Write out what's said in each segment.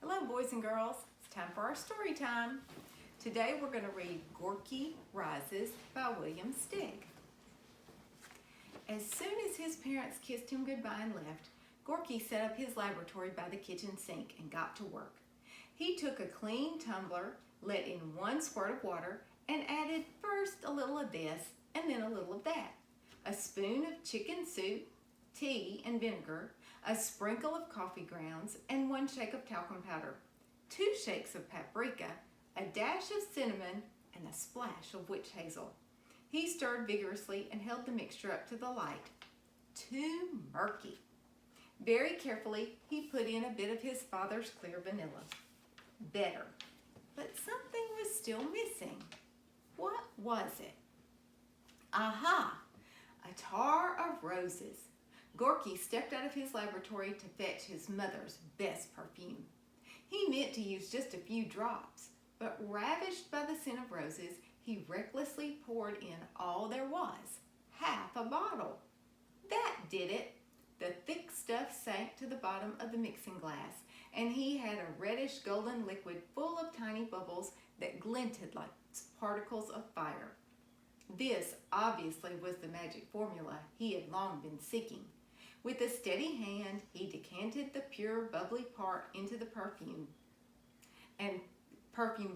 Hello boys and girls, it's time for our story time. Today we're going to read Gorky Rises by William Stigg. As soon as his parents kissed him goodbye and left, Gorky set up his laboratory by the kitchen sink and got to work. He took a clean tumbler, let in 1 squirt of water, and added first a little of this and then a little of that. A spoon of chicken soup, tea and vinegar, a sprinkle of coffee grounds, and 1 shake of talcum powder, 2 shakes of paprika, a dash of cinnamon, and a splash of witch hazel. He stirred vigorously and held the mixture up to the light. Too murky. Very carefully, he put in a bit of his father's clear vanilla. Better. But something was still missing. What was it? Aha! A tar of roses. Gorky stepped out of his laboratory to fetch his mother's best perfume. He meant to use just a few drops, but ravished by the scent of roses, he recklessly poured in all there was, half a bottle. That did it. The thick stuff sank to the bottom of the mixing glass, and he had a reddish golden liquid full of tiny bubbles that glinted like particles of fire. This obviously was the magic formula he had long been seeking. With a steady hand, he decanted the pure, bubbly part into the perfume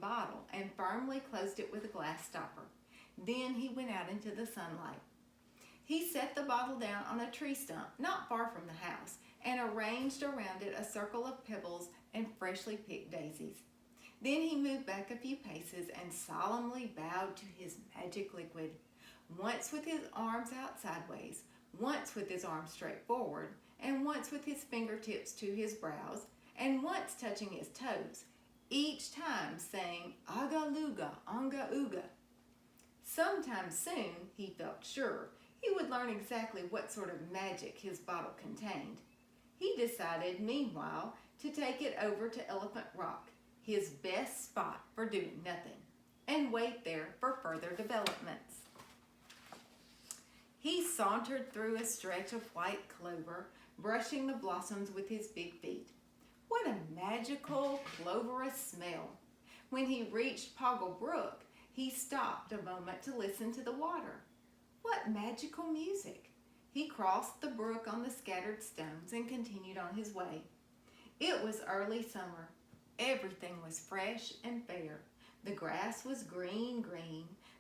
bottle and firmly closed it with a glass stopper. Then he went out into the sunlight. He set the bottle down on a tree stump not far from the house and arranged around it a circle of pebbles and freshly picked daisies. Then he moved back a few paces and solemnly bowed to his magic liquid, once with his arms out sideways, once with his arms straight forward, and once with his fingertips to his brows, and once touching his toes, each time saying, "Aga luga, anga uga." Sometime soon, he felt sure, he would learn exactly what sort of magic his bottle contained. He decided, meanwhile, to take it over to Elephant Rock, his best spot for doing nothing, and wait there for further developments. He sauntered through a stretch of white clover, brushing the blossoms with his big feet. What a magical, cloverous smell! When he reached Poggle Brook, he stopped a moment to listen to the water. What magical music! He crossed the brook on the scattered stones and continued on his way. It was early summer. Everything was fresh and fair. The grass was green.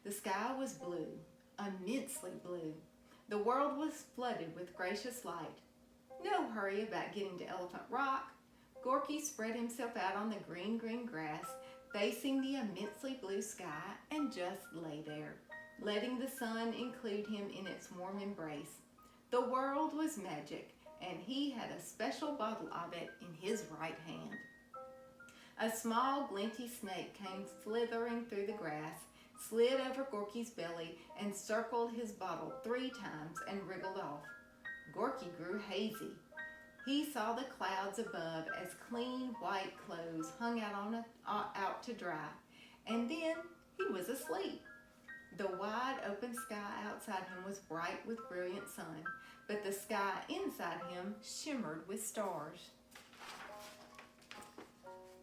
The sky was blue, immensely blue. The world was flooded with gracious light. No hurry about getting to Elephant Rock. Gorky spread himself out on the green grass, facing the immensely blue sky, and just lay there, letting the sun include him in its warm embrace. The world was magic, and he had a special bottle of it in his right hand. A small glinty snake came slithering through the grass, slid over Gorky's belly, and circled his bottle 3 times and wriggled off. Gorky grew hazy. He saw the clouds above as clean white clothes hung out to dry, and then he was asleep. The wide open sky outside him was bright with brilliant sun, but the sky inside him shimmered with stars.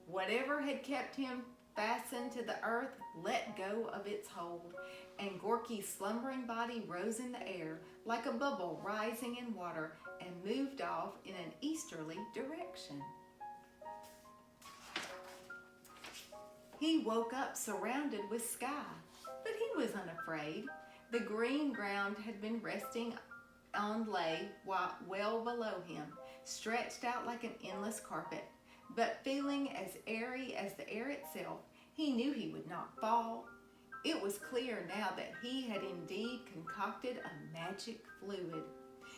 Whatever had kept him fastened to the earth let go of its hold, and Gorky's slumbering body rose in the air like a bubble rising in water and moved off in an easterly direction. He woke up surrounded with sky, but he was unafraid. The green ground had been resting on lay well below him, stretched out like an endless carpet, but feeling as airy as the air itself. He knew he would not fall. It was clear now that he had indeed concocted a magic fluid.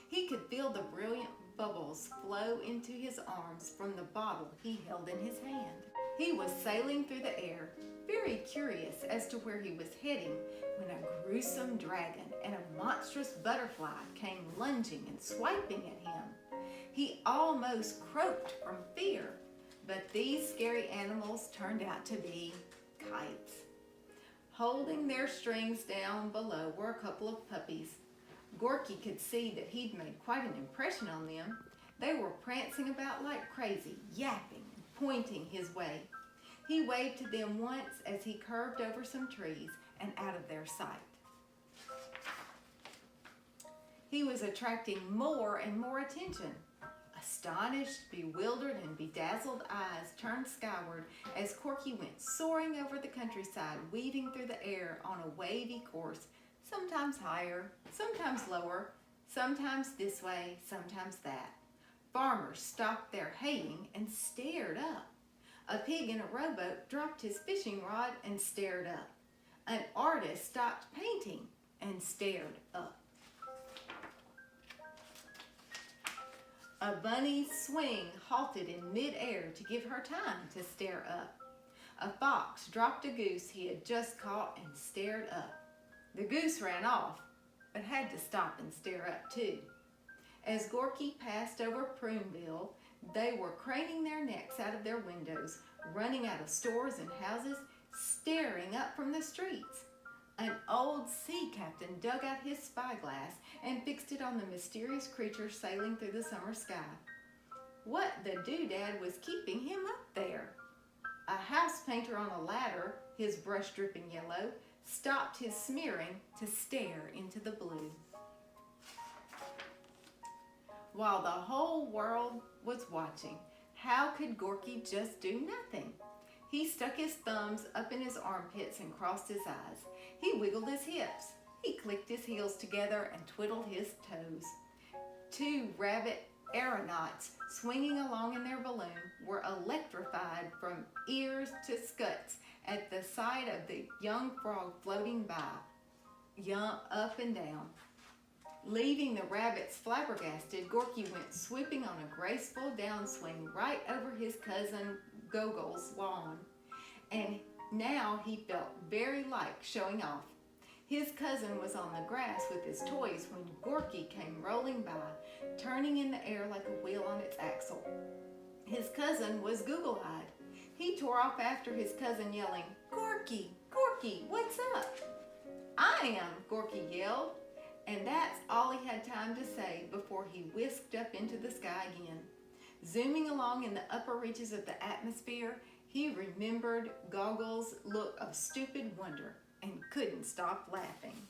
He could feel the brilliant bubbles flow into his arms from the bottle he held in his hand. He was sailing through the air, very curious as to where he was heading, when a gruesome dragon and a monstrous butterfly came lunging and swiping at him. He almost croaked from fear, but these scary animals turned out to be kites. Holding their strings down below were a couple of puppies. Gorky could see that he'd made quite an impression on them. They were prancing about like crazy, yapping and pointing his way. He waved to them once as he curved over some trees and out of their sight. He was attracting more and more attention. Astonished, bewildered, and bedazzled eyes turned skyward as Gorky went soaring over the countryside, weaving through the air on a wavy course, sometimes higher, sometimes lower, sometimes this way, sometimes that. Farmers stopped their haying and stared up. A pig in a rowboat dropped his fishing rod and stared up. An artist stopped painting and stared up. A bunny's swing halted in mid-air to give her time to stare up. A fox dropped a goose he had just caught and stared up. The goose ran off, but had to stop and stare up too. As Gorky passed over Pruneville, they were craning their necks out of their windows, running out of stores and houses, staring up from the streets. An old sea captain dug out his spyglass and fixed it on the mysterious creature sailing through the summer sky. What the doodad was keeping him up there? A house painter on a ladder, his brush dripping yellow, stopped his smearing to stare into the blue. While the whole world was watching, how could Gorky just do nothing? He stuck his thumbs up in his armpits and crossed his eyes. He wiggled his hips. He clicked his heels together and twiddled his toes. Two rabbit aeronauts swinging along in their balloon were electrified from ears to scuts at the sight of the young frog floating by, up and down. Leaving the rabbits flabbergasted, Gorky went swooping on a graceful downswing right over his cousin Gogol's lawn, and now he felt very like showing off. His cousin was on the grass with his toys when Gorky came rolling by, turning in the air like a wheel on its axle. His cousin was goggle-eyed. He tore off after his cousin, yelling, "Gorky, Gorky, what's up?" "I am," Gorky yelled, and that's all he had time to say before he whisked up into the sky again. Zooming along in the upper reaches of the atmosphere, he remembered Goggles' look of stupid wonder and couldn't stop laughing.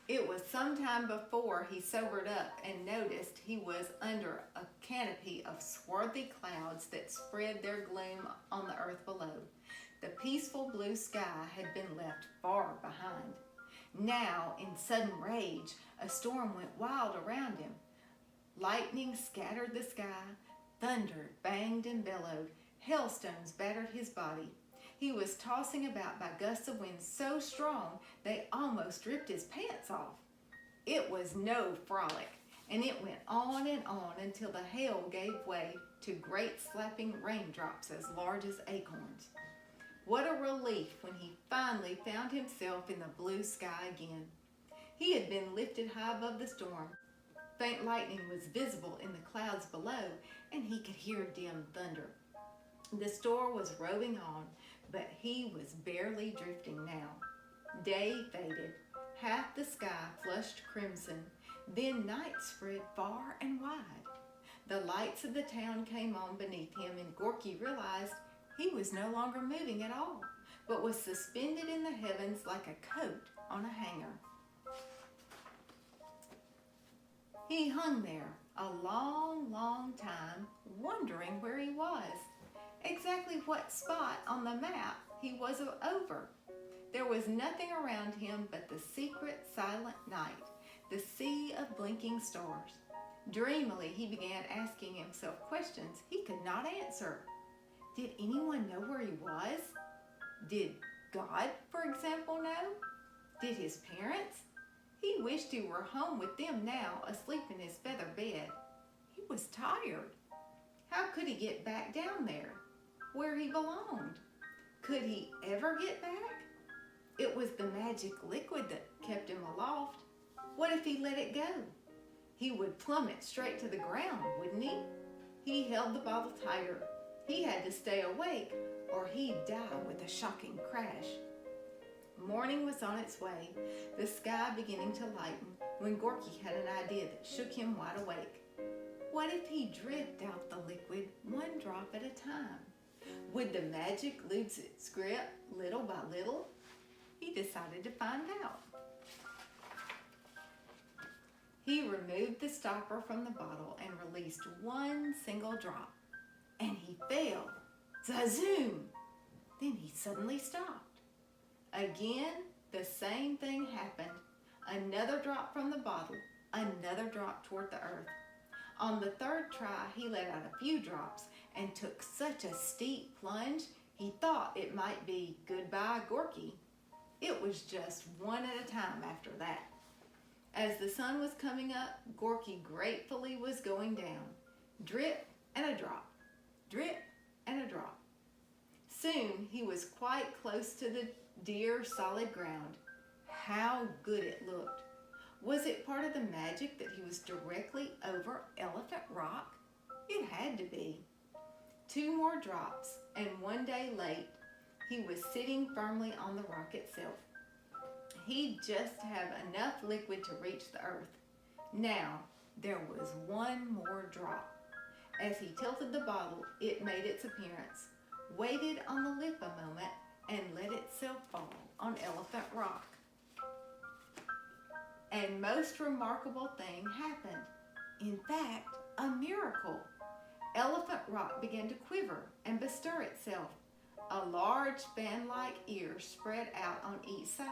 It was some time before he sobered up and noticed he was under a canopy of swarthy clouds that spread their gloom on the earth below. The peaceful blue sky had been left far behind. Now, in sudden rage, a storm went wild around him. Lightning scattered the sky, thunder banged and bellowed, hailstones battered his body. He was tossing about by gusts of wind so strong they almost ripped his pants off. It was no frolic, and it went on until the hail gave way to great slapping raindrops as large as acorns. What a relief when he finally found himself in the blue sky again. He had been lifted high above the storm. Faint lightning was visible in the clouds below, and he could hear dim thunder. The storm was roving on, but he was barely drifting now. Day faded, half the sky flushed crimson, then night spread far and wide. The lights of the town came on beneath him, and Gorky realized he was no longer moving at all, but was suspended in the heavens like a coat on a hanger. He hung there a long time, wondering where he was, exactly what spot on the map he was over. There was nothing around him but the secret, silent night, the sea of blinking stars. Dreamily, he began asking himself questions he could not answer. Did anyone know where he was? Did God, for example, know? Did his parents? He wished he were home with them now, asleep in his feather bed. He was tired. How could he get back down there, where he belonged? Could he ever get back? It was the magic liquid that kept him aloft. What if he let it go? He would plummet straight to the ground, wouldn't he? He held the bottle tighter. He had to stay awake, or he'd die with a shocking crash. Morning was on its way, the sky beginning to lighten, when Gorky had an idea that shook him wide awake. What if he dripped out the liquid one drop at a time? Would the magic lose its grip little by little? He decided to find out. He removed the stopper from the bottle and released one single drop. And he fell. Zazoom! Then he suddenly stopped. Again, the same thing happened. Another drop from the bottle, another drop toward the earth. On the third try, he let out a few drops and took such a steep plunge, he thought it might be goodbye, Gorky. It was just one at a time after that. As the sun was coming up, Gorky gratefully was going down. Drip and a drop, drip and a drop. Soon he was quite close to the dear solid ground. How good it looked. Was it part of the magic that he was directly over Elephant Rock? It had to be. 2 more drops, and one day late, he was sitting firmly on the rock itself. He'd just have enough liquid to reach the earth. Now, there was one more drop. As he tilted the bottle, it made its appearance, waited on the lip a moment, and let itself fall on Elephant Rock. And most remarkable thing happened. In fact, a miracle. Elephant Rock began to quiver and bestir itself. A large fan-like ear spread out on each side.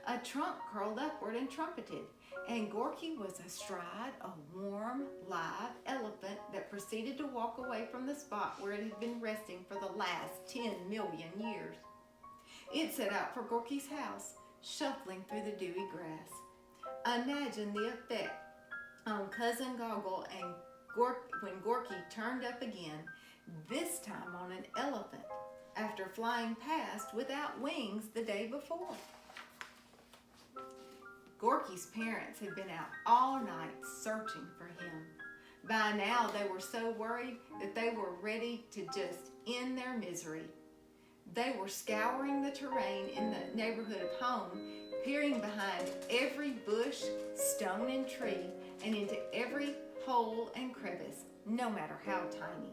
A trunk curled upward and trumpeted, and Gorky was astride a warm, live elephant that proceeded to walk away from the spot where it had been resting for the last 10 million years. It set out for Gorky's house, shuffling through the dewy grass. Imagine the effect on Cousin Goggle and when Gorky turned up again, this time on an elephant, after flying past without wings the day before. Gorky's parents had been out all night searching for him. By now they were so worried that they were ready to just end their misery. They were scouring the terrain in the neighborhood of home, peering behind every bush, stone, and tree, and into every hole and crevice, no matter how tiny.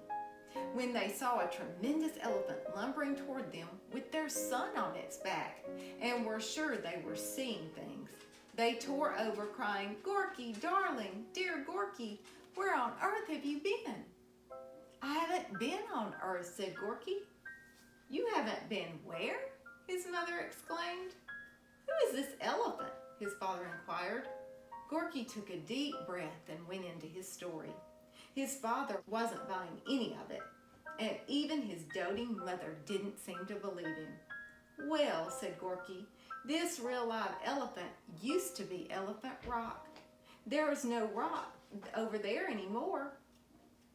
When they saw a tremendous elephant lumbering toward them with their son on its back, and were sure they were seeing things, they tore over crying, "Gorky, darling, dear Gorky, where on earth have you been?" "I haven't been on earth," said Gorky. "You haven't been where?" his mother exclaimed. "Who is this elephant?" his father inquired. Gorky took a deep breath and went into his story. His father wasn't buying any of it, and even his doting mother didn't seem to believe him. "Well," said Gorky, "this real live elephant used to be Elephant Rock. There is no rock over there anymore."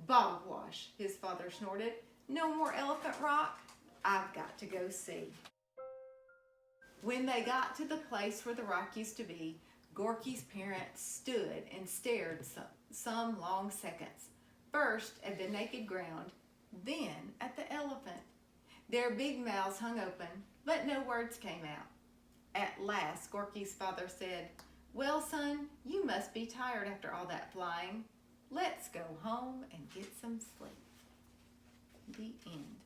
"Bogwash," his father snorted. "No more Elephant Rock? I've got to go see." When they got to the place where the rock used to be, Gorky's parents stood and stared some long seconds, first at the naked ground, then at the elephant. Their big mouths hung open, but no words came out. At last, Gorky's father said, "Well, son, you must be tired after all that flying. Let's go home and get some sleep." The end.